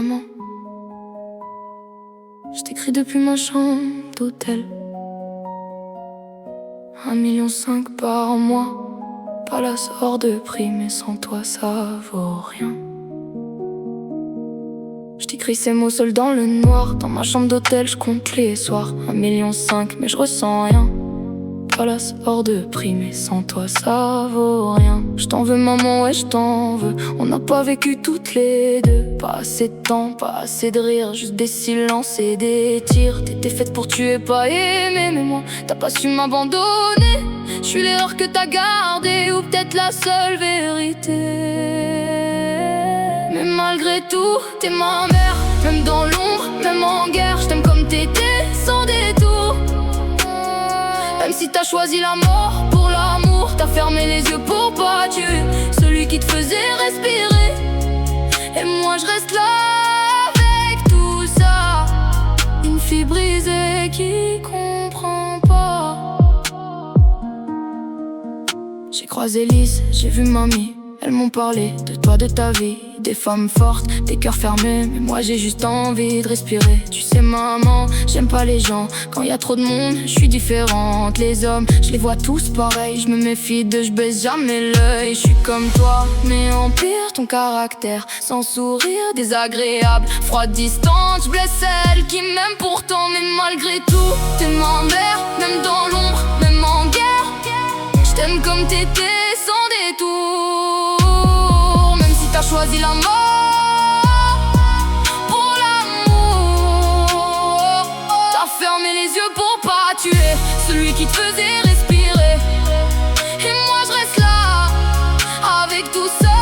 maman. Je t'écris depuis ma chambre d'hôtel. 1,5 million par mois. Palace hors de prix, mais sans toi ça vaut rien. Je t'écris ces mots seul dans le noir. Dans ma chambre d'hôtel, je compte les soirs. 1,5 million, mais je ressens rien. Palace hors de prix, mais sans toi ça vaut rien. Je t'en veux maman, ouais je t'en veux. On n'a pas vécu toutes les deux. Pas assez de temps, pas assez de rire. Juste des silences et des tirs. T'étais faite pour tuer, pas aimer. Mais moi, t'as pas su m'abandonner. Je suis l'erreur que t'as gardée, ou peut-être la seule vérité. Mais malgré tout, t'es ma mère. Même dans l'ombre, même en guerre. Je t'aime comme t'étais, sans détour. Même si t'as choisi la mort pour l'amour, t'as fermé les yeux pour pas tuer celui qui te faisait respirer. Et moi je reste là avec tout ça, une fille brisée qui comprend pas. J'ai croisé Lise, j'ai vu mamie. Elles m'ont parlé de toi, de ta vie. Des femmes fortes, des cœurs fermés. Mais moi j'ai juste envie de respirer. Tu sais maman, j'aime pas les gens. Quand y a trop de monde, je suis différente. Les hommes, je les vois tous pareils. Je me méfie d'eux, je baisse jamais l'œil. Je suis comme toi, mais en pire ton caractère. Sans sourire, désagréable, froide, distante. Je blesse celle qui m'aime pourtant. Mais malgré tout, t'es ma mère. Même dans l'ombre, même en guerre. Je t'aime comme t'étais, sans détour. T'as choisi la mort pour l'amour. T'as fermé les yeux pour pas tuer celui qui te faisait respirer. Et moi je reste là avec tout ça,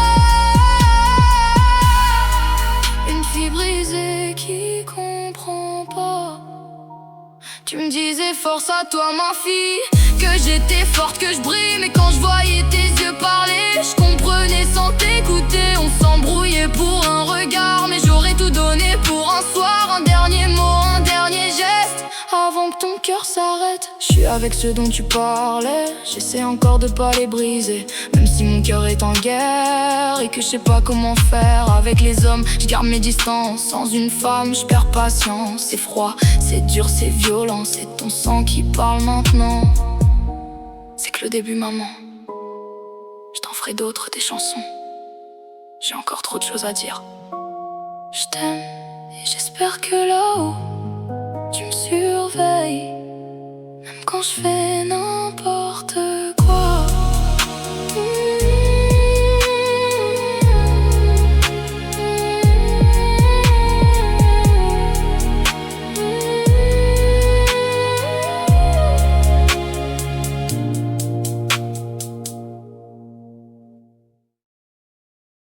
une fille brisée qui comprend pas. Tu me disais force à toi ma fille, que j'étais forte, que je brille. Mais quand je voyais tes yeux parler, je comprenais sans t'écouter. On s'embrouillait pour un regard, mais j'aurais tout donné pour un soir. Un dernier mot, un dernier geste, avant que ton cœur s'arrête. Je suis avec ceux dont tu parlais, j'essaie encore de pas les briser. Même si mon cœur est en guerre et que je sais pas comment faire avec les hommes. Je garde mes distances, sans une femme je perds patience. C'est froid, c'est dur, c'est violent, c'est ton sang qui parle maintenant. C'est que le début maman, je t'en ferai d'autres, des chansons. J'ai encore trop de choses à dire. Je t'aime et j'espère que là-haut tu me surveilles, même quand je fais non.